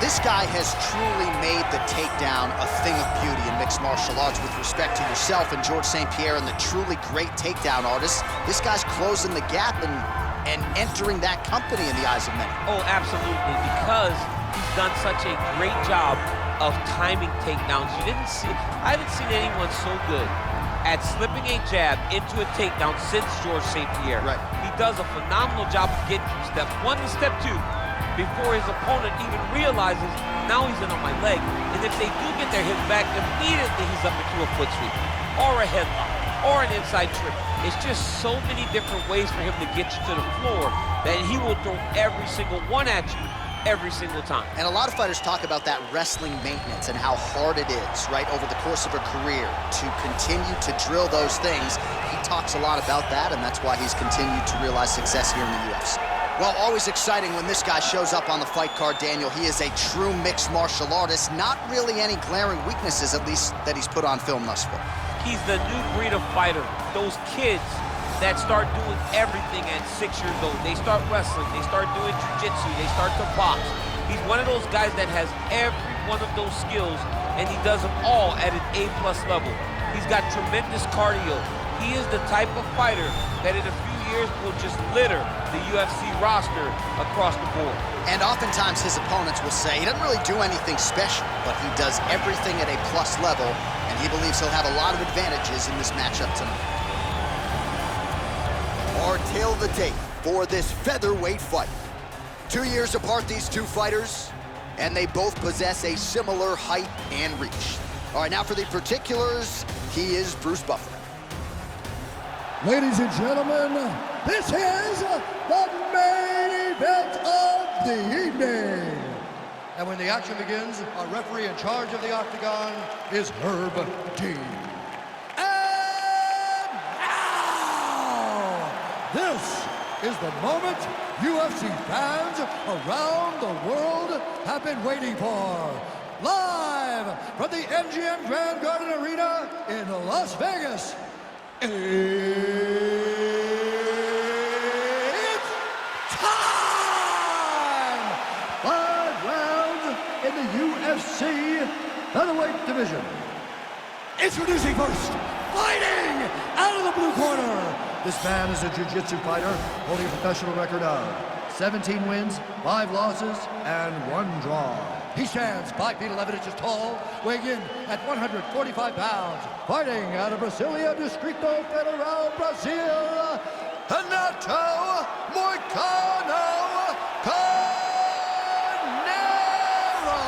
This guy has truly made the takedown a thing of beauty in mixed martial arts with respect to yourself and George St. Pierre and the truly great takedown artists. This guy's closing the gap and entering that company in the eyes of many. Oh, absolutely, because he's done such a great job of timing takedowns. I haven't seen anyone so good at slipping a jab into a takedown since George St. Pierre. Right. He does a phenomenal job of getting from step 1 to step 2 before his opponent even realizes, now he's in on my leg. And if they do get their hip back, immediately he's up into a foot sweep, or a headlock, or an inside trip. It's just so many different ways for him to get you to the floor that he will throw every single one at you every single time. And a lot of fighters talk about that wrestling maintenance and how hard it is, right, over the course of a career to continue to drill those things. He talks a lot about that, and that's why he's continued to realize success here in the UFC. Well, always exciting when this guy shows up on the fight card, Daniel. He is a true mixed martial artist. Not really any glaring weaknesses, at least, that he's put on film thus far. He's the new breed of fighter. Those kids that start doing everything at 6 years old. They start wrestling, they start doing jiu-jitsu, they start to box. He's one of those guys that has every one of those skills, and he does them all at an A+ level. He's got tremendous cardio. He is the type of fighter that in a few years will just litter the UFC roster across the board. And oftentimes his opponents will say he doesn't really do anything special, but he does everything at a plus level, and he believes he'll have a lot of advantages in this matchup tonight. Our tale of the tape for this featherweight fight. 2 years apart, these two fighters, and they both possess a similar height and reach. All right, now for the particulars, he is Bruce Buffer. Ladies and gentlemen, this is the main event of the evening. And when the action begins, our referee in charge of the octagon is Herb Dean. And now, this is the moment UFC fans around the world have been waiting for. Live from the MGM Grand Garden Arena in Las Vegas. It's time! 5 rounds in the UFC featherweight division. Introducing first, fighting out of the blue corner. This man is a jiu-jitsu fighter holding a professional record of 17 wins, 5 losses, and 1 draw. He stands 5 feet 11 inches tall, weighing in at 145 pounds. Fighting out of Brasilia, Distrito Federal, Brazil, Renato Moicano Carneiro.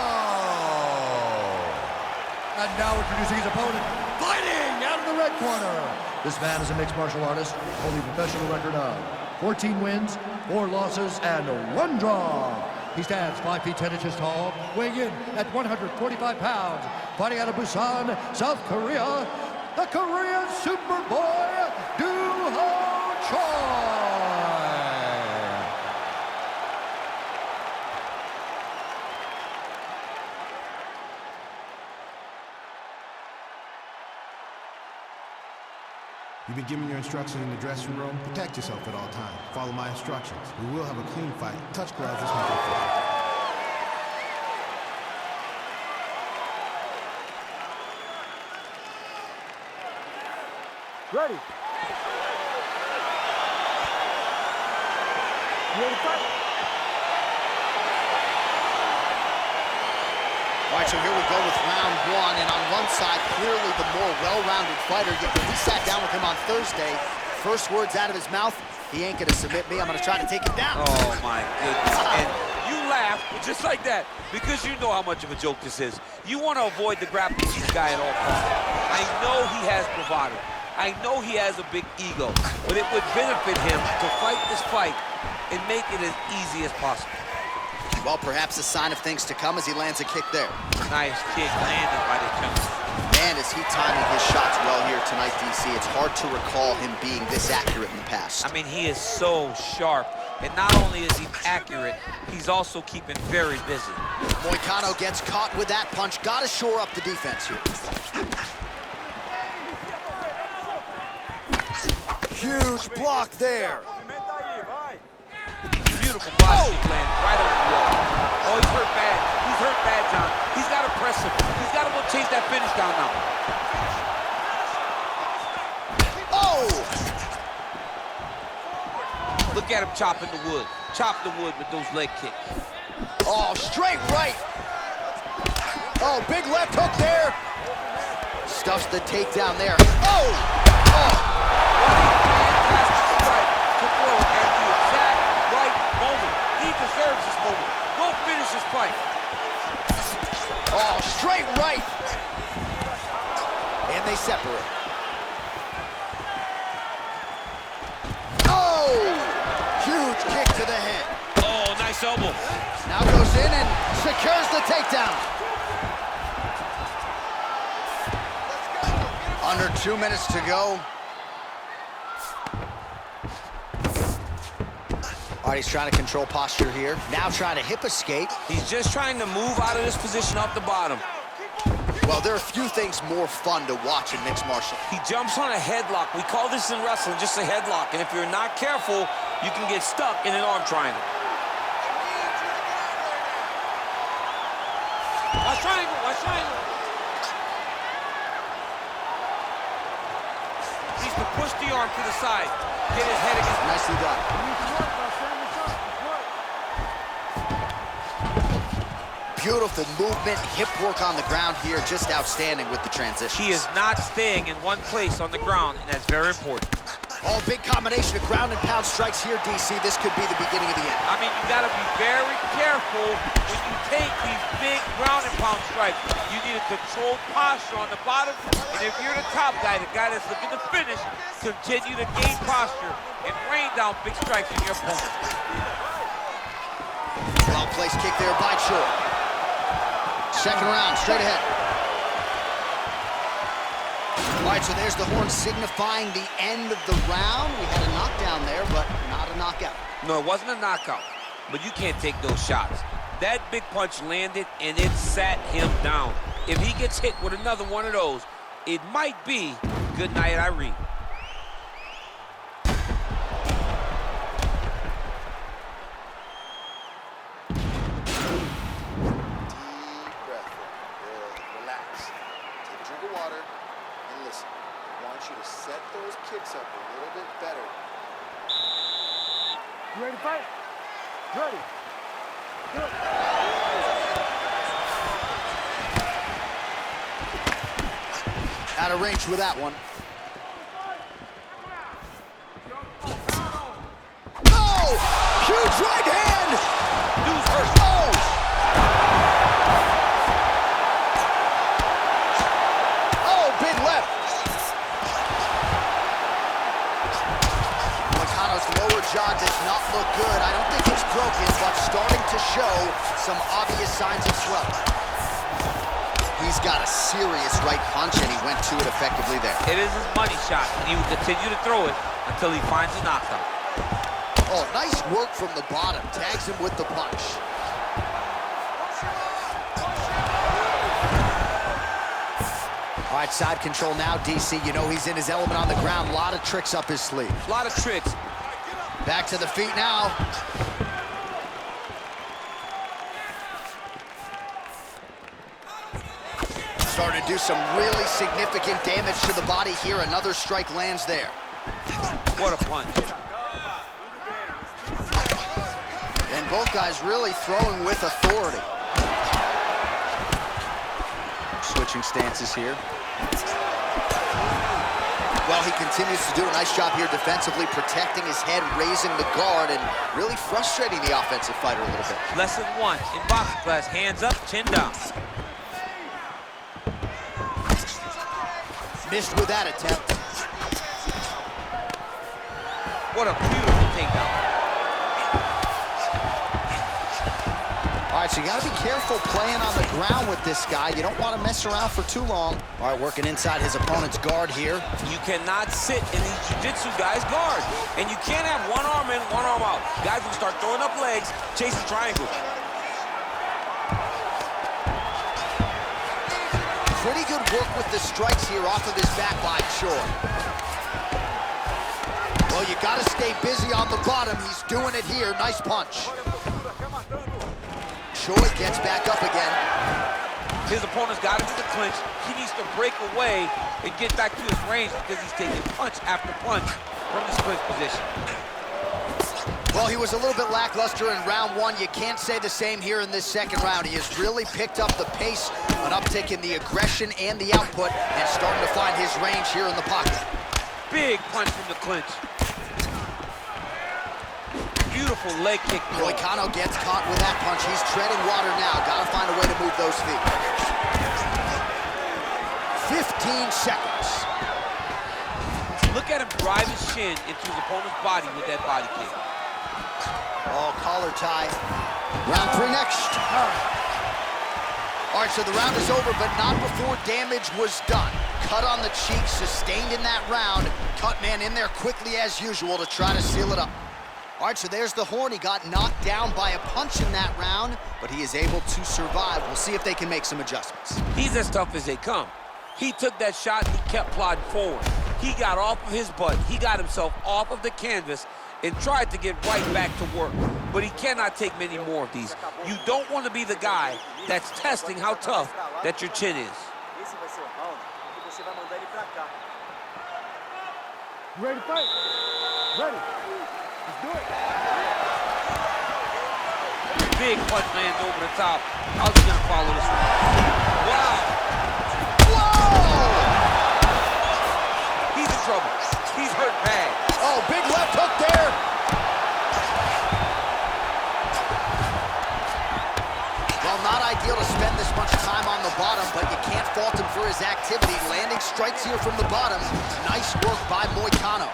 And now introducing his opponent, fighting out of the red corner. This man is a mixed martial artist, holding a professional record of 14 wins, 4 losses, and 1 draw. He stands 5 feet 10 inches tall, weighing in at 145 pounds. Fighting out of Busan, South Korea, the Korean Superboy, Doo-Ho Choi. You've been given your instructions in the dressing room. Protect yourself at all times. Follow my instructions. We will have a clean fight. Touch gloves, let's make it fair. Ready. You ready to fight? All right, so here we go with round 1, and on one side, clearly the more well-rounded fighter. Yet when we sat down with him on Thursday, first words out of his mouth, he ain't gonna submit me, I'm gonna try to take him down. Oh my goodness, and you laugh just like that because you know how much of a joke this is. You want to avoid the grappling guy at all costs. I know he has bravado. I know he has a big ego, but it would benefit him to fight this fight and make it as easy as possible. Well, perhaps a sign of things to come as he lands a kick there. Nice kick landed by the gentleman. Man, is he timing his shots well here tonight, DC. It's hard to recall him being this accurate in the past. I mean, he is so sharp, and not only is he accurate, he's also keeping very busy. Moicano gets caught with that punch. Got to shore up the defense here. Huge block there. Beautiful body kick land right on the wall. Oh, he's hurt bad. He's hurt bad, John. He's got to press him. He's got to go chase that finish down now. Oh! Look at him chopping the wood. Chop the wood with those leg kicks. Oh, straight right. Oh, big left hook there. Stuffs the takedown there. Oh! Oh! Fantastic strike to throw at the exact right moment. He deserves this moment. Go finish this fight. Oh, straight right. And they separate. Oh! Huge kick to the head. Oh, nice elbow. Now goes in and secures the takedown. Under 2 minutes to go. All right, he's trying to control posture here. Now trying to hip escape. He's just trying to move out of this position off the bottom. Well, there are few things more fun to watch in mixed martial. He jumps on a headlock. We call this in wrestling just a headlock. And if you're not careful, you can get stuck in an arm triangle. Watch triangle, watch triangle. Needs to push the arm to the side. Get his head against. Nicely done. Beautiful movement, hip work on the ground here, just outstanding with the transition. He is not staying in one place on the ground, and that's very important. Oh, big combination of ground and pound strikes here, DC. This could be the beginning of the end. I mean, you got to be very careful when you take these big ground and pound strikes. You need a controlled posture on the bottom, and if you're the top guy, the guy that's looking to finish, continue to gain posture and rain down big strikes on your opponent. Well-placed kick there by Choi. Second round, straight ahead. All right, so there's the horn signifying the end of the round. We had a knockdown there, but not a knockout. No, it wasn't a knockout, but you can't take those shots. That big punch landed, and it sat him down. If he gets hit with another one of those, it might be good night, Irene. Water and listen. I want you to set those kicks up a little bit better. You ready to fight? Ready. Good. Out of range with that one. Oh! Huge right hand! News first. Oh! Jaw does not look good. I don't think it's broken, but starting to show some obvious signs of swelling. He's got a serious right punch, and he went to it effectively there. It is his money shot, and he will continue to throw it until he finds a knockout. Oh, nice work from the bottom. Tags him with the punch. All right, side control now, DC. You know he's in his element on the ground. A lot of tricks up his sleeve. A lot of tricks. Back to the feet now. Starting to do some really significant damage to the body here. Another strike lands there. What a punch. And both guys really throwing with authority. Switching stances here. Well, he continues to do a nice job here defensively, protecting his head, raising the guard, and really frustrating the offensive fighter a little bit. Lesson one in boxing class, hands up, chin down. Missed with that attempt. What a beautiful takedown. All right, so you got to be careful playing on the ground with this guy. You don't want to mess around for too long. All right, working inside his opponent's guard here. You cannot sit in these jiu-jitsu guys' guard. And you can't have one arm in, one arm out. Guys will start throwing up legs, chasing triangles. Pretty good work with the strikes here off of his back by Choi. Well, you got to stay busy on the bottom. He's doing it here. Nice punch. Choi gets back up again. His opponent's got him in the clinch. He needs to break away and get back to his range because he's taking punch after punch from this clinch position. Well, he was a little bit lackluster in round one. You can't say the same here in this second round. He has really picked up the pace, an uptick in the aggression and the output, and starting to find his range here in the pocket. Big punch from the clinch. Beautiful leg kick. Moicano gets caught with that punch. He's treading water now. Gotta find a way to move those feet. 15 seconds. Look at him drive his shin into his opponent's body with that body kick. Oh, collar tie. Round three next. All right, so the round is over, but not before damage was done. Cut on the cheek, sustained in that round. Cut man in there quickly as usual to try to seal it up. All right, so there's the horn. He got knocked down by a punch in that round, but he is able to survive. We'll see if they can make some adjustments. He's as tough as they come. He took that shot and he kept plodding forward. He got off of his butt. He got himself off of the canvas and tried to get right back to work. But he cannot take many more of these. You don't want to be the guy that's testing how tough that your chin is. You ready to fight? Ready. Let's do it. Big punch lands over the top. How's he gonna follow this one? Wow. Whoa! He's in trouble. He's hurt bad. Oh, big left hook there. Well, not ideal to spend this much time on the bottom, but you can't fault him for his activity. Landing strikes here from the bottom. Nice work by Moicano.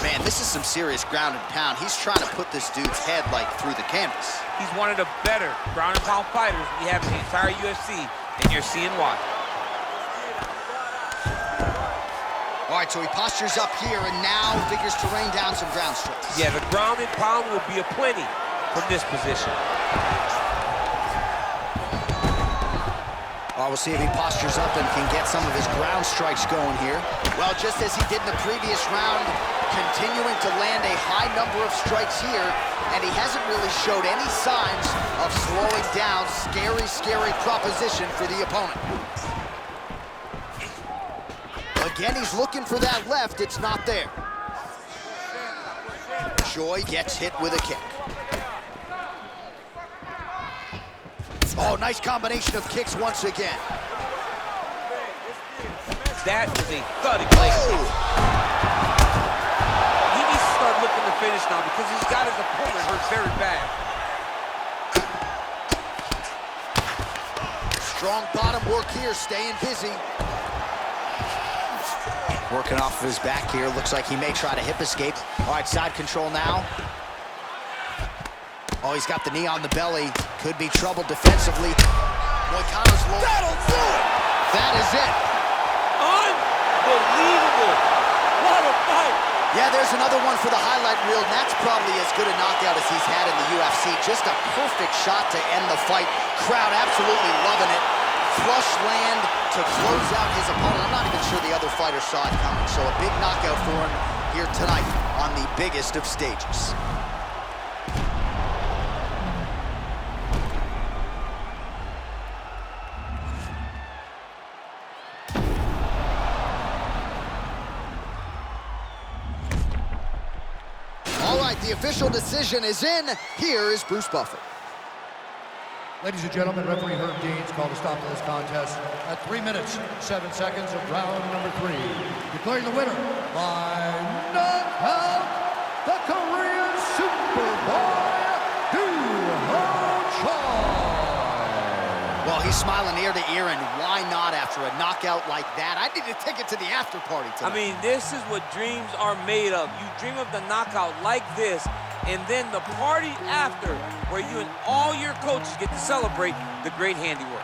Man, this is some serious ground and pound. He's trying to put this dude's head, like, through the canvas. He's one of the better ground and pound fighters we have in the entire UFC, and you're seeing why. All right, so he postures up here and now figures to rain down some ground strikes. Yeah, the ground and pound will be aplenty from this position. We'll see if he postures up and can get some of his ground strikes going here. Well, just as he did in the previous round, continuing to land a high number of strikes here, and he hasn't really showed any signs of slowing down. Scary, scary proposition for the opponent. Again, he's looking for that left. It's not there. Choi gets hit with a kick. Oh, nice combination of kicks once again. That is a thudding leg kick. He needs to start looking to finish now because he's got his opponent hurt very bad. Strong bottom work here, staying busy. Working off of his back here. Looks like he may try to hip escape. All right, side control now. Oh, he's got the knee on the belly. Could be trouble defensively. Moicano's low. That'll do it! That is it. Unbelievable. What a fight. Yeah, there's another one for the highlight reel, and that's probably as good a knockout as he's had in the UFC. Just a perfect shot to end the fight. Crowd absolutely loving it. Flush land to close out his opponent. I'm not even sure the other fighter saw it coming, so a big knockout for him here tonight on the biggest of stages. The official decision is in. Here is Bruce Buffer. Ladies and gentlemen, referee Herb Dean's called a stop to this contest at 3 minutes, 7 seconds of round number 3. Declaring the winner by knockout, the Korean Superboy, Choi. Well, he's smiling ear to ear, and why not after a knockout like that? I need a ticket to the after party tonight. I mean, this is what dreams are made of. You dream of the knockout like this, and then the party after, where you and all your coaches get to celebrate the great handiwork.